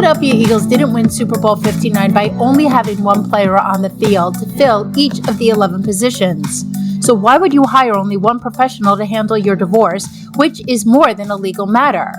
Philadelphia Eagles didn't win Super Bowl 59 by only having one player on the field to fill each of the 11 positions. So why would you hire only one professional to handle your divorce, which is more than a legal matter?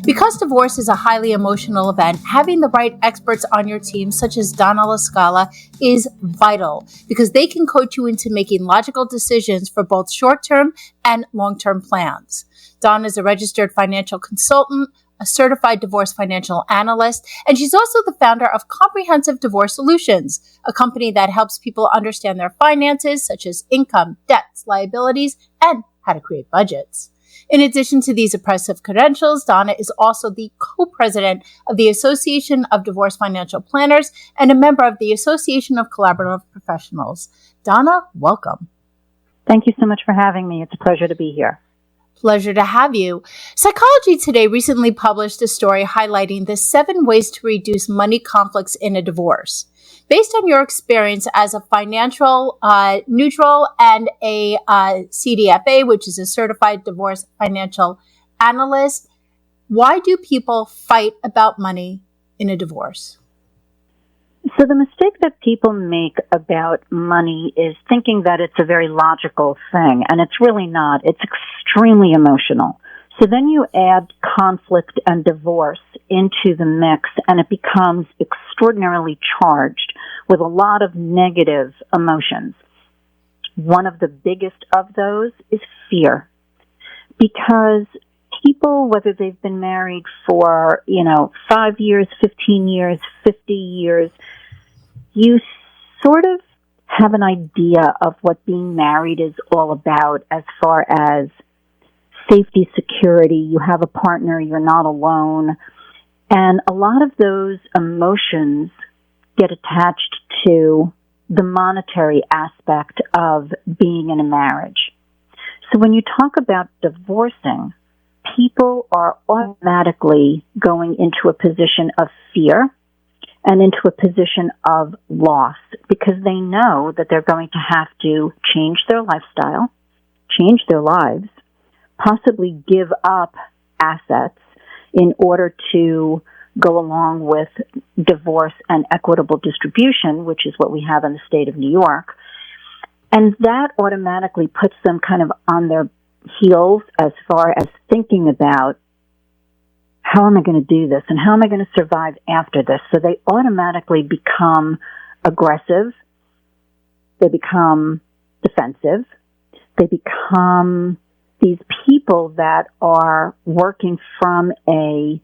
Because divorce is a highly emotional event, having the right experts on your team, such as Donna LaScala, is vital because they can coach you into making logical decisions for both short-term and long-term plans. Donna is a registered financial consultant, a certified divorce financial analyst, and she's also the founder of Comprehensive Divorce Solutions, a company that helps people understand their finances, such as income, debts, liabilities, and how to create budgets. In addition to these impressive credentials, Donna is also the co-president of the Association of Divorce Financial Planners and a member of the Association of Collaborative Professionals. Donna, welcome. Thank you so much for having me. It's a pleasure to be here. Pleasure to have you. Psychology Today recently published a story highlighting the 7 ways to reduce money conflicts in a divorce. Based on your experience as a financial neutral and a CDFA, which is a certified divorce financial analyst, why do people fight about money in a divorce? So the mistake that people make about money is thinking that it's a very logical thing, and it's really not. It's extremely emotional. So then you add conflict and divorce into the mix, and it becomes extraordinarily charged with a lot of negative emotions. One of the biggest of those is fear, because people, whether they've been married for, 5 years, 15 years, 50 years, you sort of have an idea of what being married is all about as far as safety, security. You have a partner, you're not alone. And a lot of those emotions get attached to the monetary aspect of being in a marriage. So when you talk about divorcing, people are automatically going into a position of fear and into a position of loss because they know that they're going to have to change their lifestyle, change their lives, possibly give up assets in order to go along with divorce and equitable distribution, which is what we have in the state of New York. And that automatically puts them kind of on their heels as far as thinking about how am I going to do this and how am I going to survive after this? So they automatically become aggressive. They become defensive. They become these people that are working from a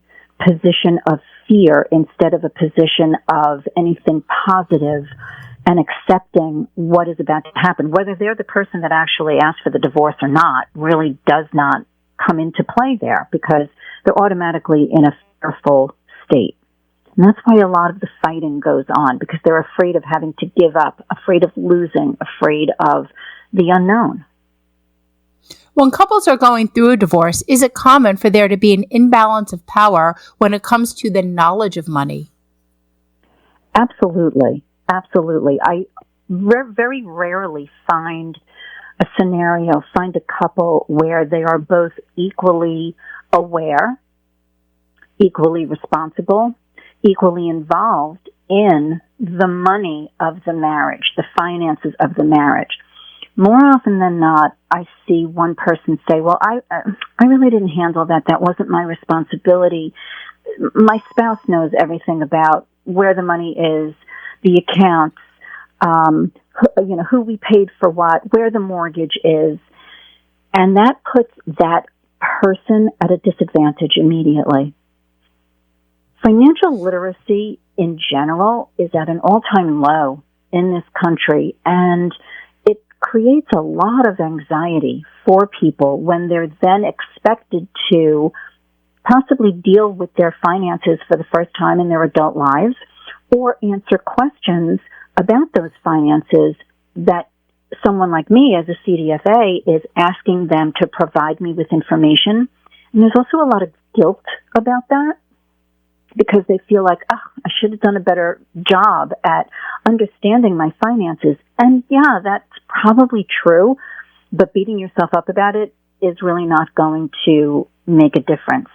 position of fear instead of a position of anything positive and accepting what is about to happen. Whether they're the person that actually asked for the divorce or not really does not come into play there because they're automatically in a fearful state. And that's why a lot of the fighting goes on, because they're afraid of having to give up, afraid of losing, afraid of the unknown. When couples are going through a divorce, is it common for there to be an imbalance of power when it comes to the knowledge of money? Absolutely. Absolutely. I very rarely find a couple where they are both equally aware, equally responsible, equally involved in the money of the marriage, the finances of the marriage. More often than not, I see one person say, well, I really didn't handle that. That wasn't my responsibility. My spouse knows everything about where the money is, the accounts, who we paid for what, where the mortgage is. And that puts that person at a disadvantage immediately. Financial literacy in general is at an all-time low in this country, and it creates a lot of anxiety for people when they're then expected to possibly deal with their finances for the first time in their adult lives or answer questions about those finances that someone like me as a CDFA is asking them to provide me with information. And there's also a lot of guilt about that because they feel like, I should have done a better job at understanding my finances. And yeah, that's probably true, but beating yourself up about it is really not going to make a difference.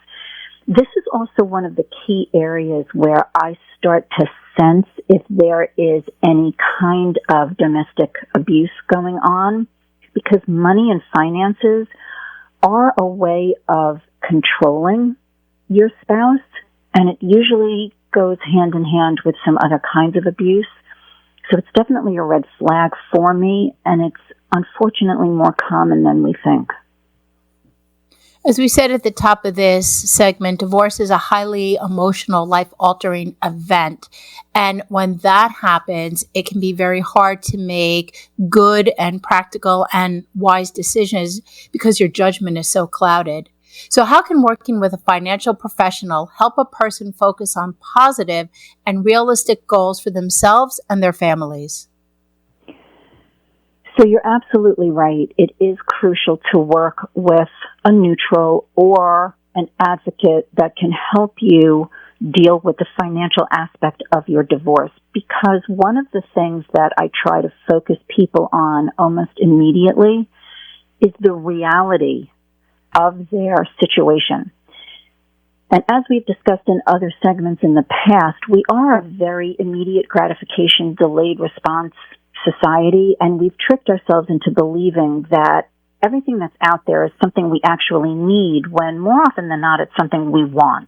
This is also one of the key areas where I start to sense if there is any kind of domestic abuse going on, because money and finances are a way of controlling your spouse, and it usually goes hand in hand with some other kinds of abuse. So it's definitely a red flag for me, and it's unfortunately more common than we think. As we said at the top of this segment, divorce is a highly emotional, life-altering event. And when that happens, it can be very hard to make good and practical and wise decisions because your judgment is so clouded. So how can working with a financial professional help a person focus on positive and realistic goals for themselves and their families? So you're absolutely right. It is crucial to work with a neutral or an advocate that can help you deal with the financial aspect of your divorce, because one of the things that I try to focus people on almost immediately is the reality of their situation. And as we've discussed in other segments in the past, we are a very immediate gratification, delayed response society, and we've tricked ourselves into believing that everything that's out there is something we actually need, when more often than not it's something we want,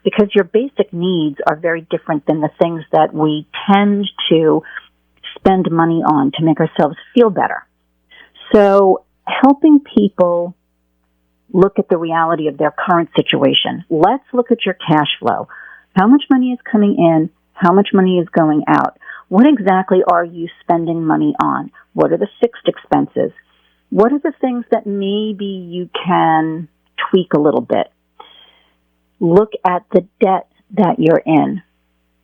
because your basic needs are very different than the things that we tend to spend money on to make ourselves feel better. So helping people look at the reality of their current situation. Let's look at your cash flow. How much money is coming in? How much money is going out? What exactly are you spending money on? What are the fixed expenses? What are the things that maybe you can tweak a little bit? Look at the debt that you're in.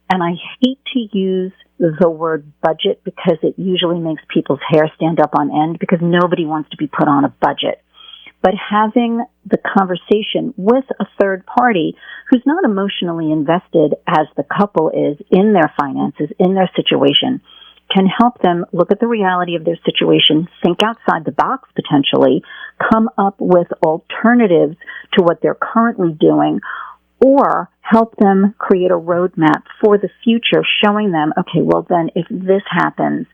And I hate to use the word budget because it usually makes people's hair stand up on end, because nobody wants to be put on a budget. But having the conversation with a third party who's not emotionally invested as the couple is in their finances, in their situation, can help them look at the reality of their situation, think outside the box potentially, come up with alternatives to what they're currently doing, or help them create a roadmap for the future, showing them, okay, well then if this happens,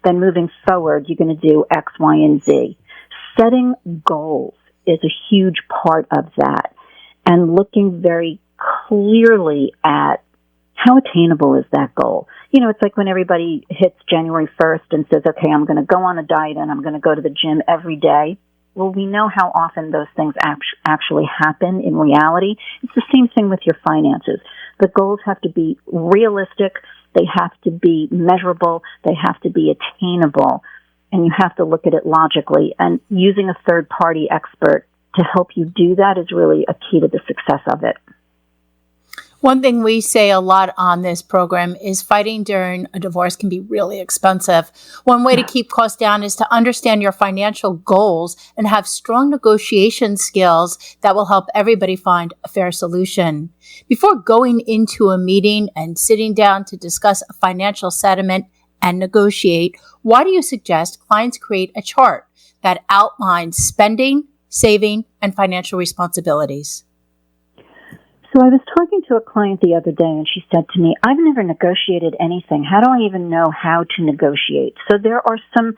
then moving forward, you're going to do X, Y, and Z. Setting goals is a huge part of that, and looking very clearly at how attainable is that goal. You know, it's like when everybody hits January 1st and says, okay, I'm going to go on a diet and I'm going to go to the gym every day. Well, we know how often those things actually happen in reality. It's the same thing with your finances. The goals have to be realistic, they have to be measurable, they have to be attainable. And you have to look at it logically, and using a third-party expert to help you do that is really a key to the success of it. One thing we say a lot on this program is fighting during a divorce can be really expensive. One way to keep costs down is to understand your financial goals and have strong negotiation skills that will help everybody find a fair solution. Before going into a meeting and sitting down to discuss a financial settlement and negotiate, why do you suggest clients create a chart that outlines spending, saving, and financial responsibilities? So I was talking to a client the other day, and she said to me, I've never negotiated anything. How do I even know how to negotiate? So there are some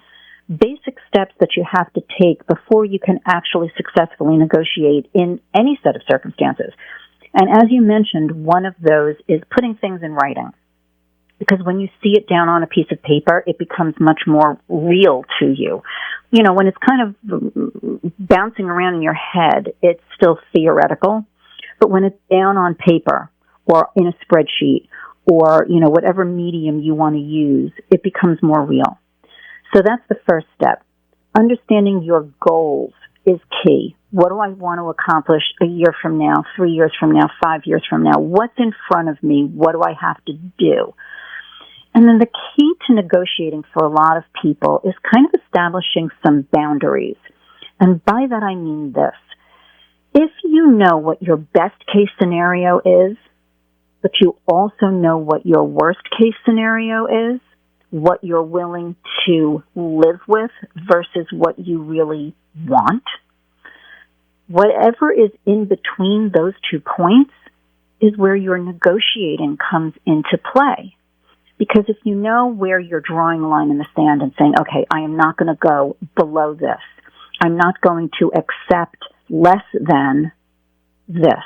basic steps that you have to take before you can actually successfully negotiate in any set of circumstances. And as you mentioned, one of those is putting things in writing. Because when you see it down on a piece of paper, it becomes much more real to you. You know, when it's kind of bouncing around in your head, it's still theoretical. But when it's down on paper or in a spreadsheet or, you know, whatever medium you want to use, it becomes more real. So that's the first step. Understanding your goals is key. What do I want to accomplish a year from now, 3 years from now, 5 years from now? What's in front of me? What do I have to do? And then the key to negotiating for a lot of people is kind of establishing some boundaries. And by that I mean this. If you know what your best case scenario is, but you also know what your worst case scenario is, what you're willing to live with versus what you really want, whatever is in between those 2 points is where your negotiating comes into play. Because if you know where you're drawing a line in the sand and saying, okay, I am not going to go below this. I'm not going to accept less than this.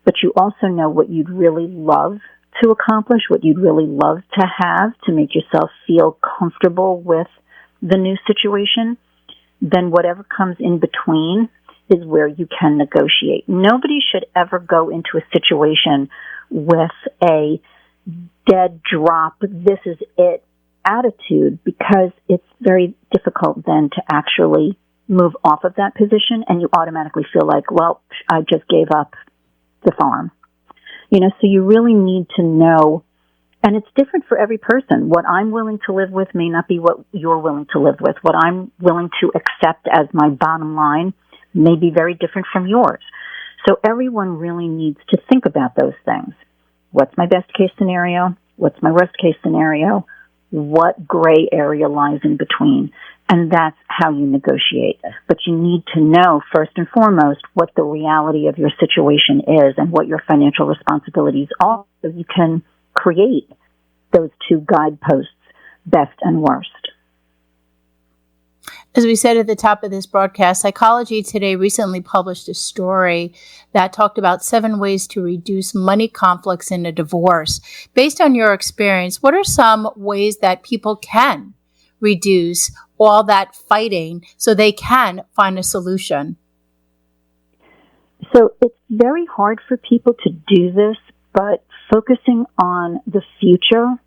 But you also know what you'd really love to accomplish, what you'd really love to have to make yourself feel comfortable with the new situation, then whatever comes in between is where you can negotiate. Nobody should ever go into a situation with a dead drop, this is it attitude, because it's very difficult then to actually move off of that position, and you automatically feel like, well, I just gave up the farm. So you really need to know, and it's different for every person. What I'm willing to live with may not be what you're willing to live with. What I'm willing to accept as my bottom line may be very different from yours. So everyone really needs to think about those things. What's my best case scenario? What's my worst case scenario? What gray area lies in between? And that's how you negotiate. But you need to know, first and foremost, what the reality of your situation is and what your financial responsibilities are, so you can create those 2 guideposts, best and worst. As we said at the top of this broadcast, Psychology Today recently published a story that talked about 7 ways to reduce money conflicts in a divorce. Based on your experience, what are some ways that people can reduce all that fighting so they can find a solution? So it's very hard for people to do this, but focusing on the future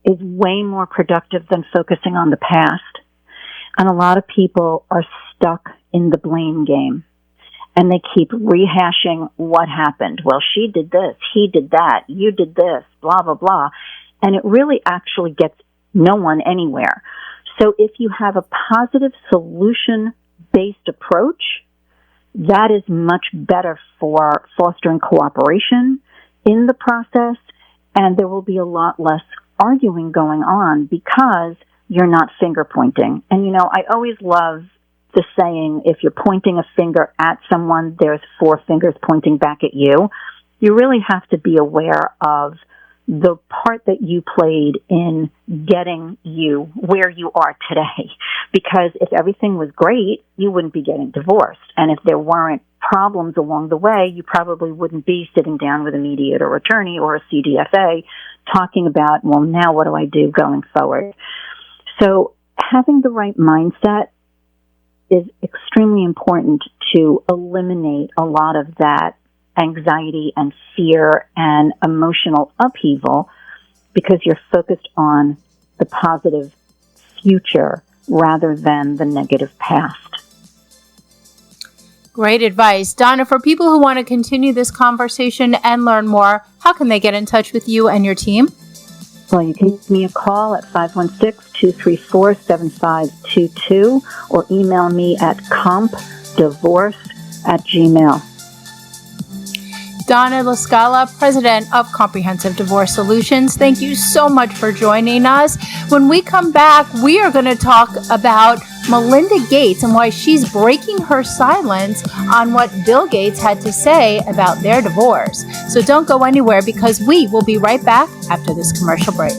is way more productive than focusing on the past. And a lot of people are stuck in the blame game. And they keep rehashing what happened. Well, she did this, he did that, you did this, blah, blah, blah. And it really actually gets no one anywhere. So if you have a positive solution-based approach, that is much better for fostering cooperation in the process, and there will be a lot less arguing going on because you're not finger pointing. And I always love the saying, if you're pointing a finger at someone, there's 4 fingers pointing back at you. You really have to be aware of the part that you played in getting you where you are today. Because if everything was great, you wouldn't be getting divorced. And if there weren't problems along the way, you probably wouldn't be sitting down with a mediator or attorney or a CDFA talking about, well, now what do I do going forward? So having the right mindset is extremely important to eliminate a lot of that anxiety and fear and emotional upheaval, because you're focused on the positive future rather than the negative past. Great advice. Donna, for people who want to continue this conversation and learn more, how can they get in touch with you and your team? Well, you can give me a call at 516-234-7522 or email me at compdivorce@gmail.com. Donna LaScala, President of Comprehensive Divorce Solutions, thank you so much for joining us. When we come back, we are going to talk about Melinda Gates and why she's breaking her silence on what Bill Gates had to say about their divorce. So don't go anywhere, because we will be right back after this commercial break.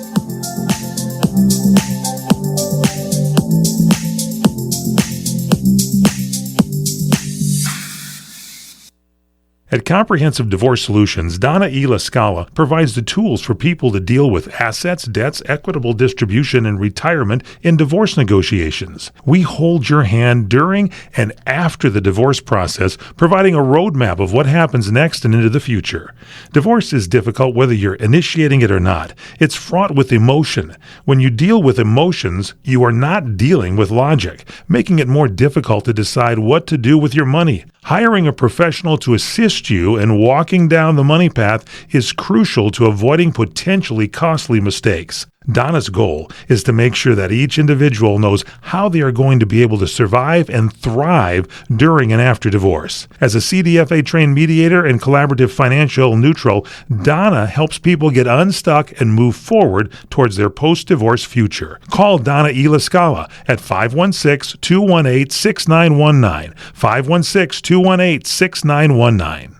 At Comprehensive Divorce Solutions, Donna LaScala provides the tools for people to deal with assets, debts, equitable distribution, and retirement in divorce negotiations. We hold your hand during and after the divorce process, providing a roadmap of what happens next and into the future. Divorce is difficult whether you're initiating it or not. It's fraught with emotion. When you deal with emotions, you are not dealing with logic, making it more difficult to decide what to do with your money. Hiring a professional to assist you in walking down the money path is crucial to avoiding potentially costly mistakes. Donna's goal is to make sure that each individual knows how they are going to be able to survive and thrive during and after divorce. As a CDFA-trained mediator and collaborative financial neutral, Donna helps people get unstuck and move forward towards their post-divorce future. Call Donna LaScala at 516-218-6919, 516-218-6919.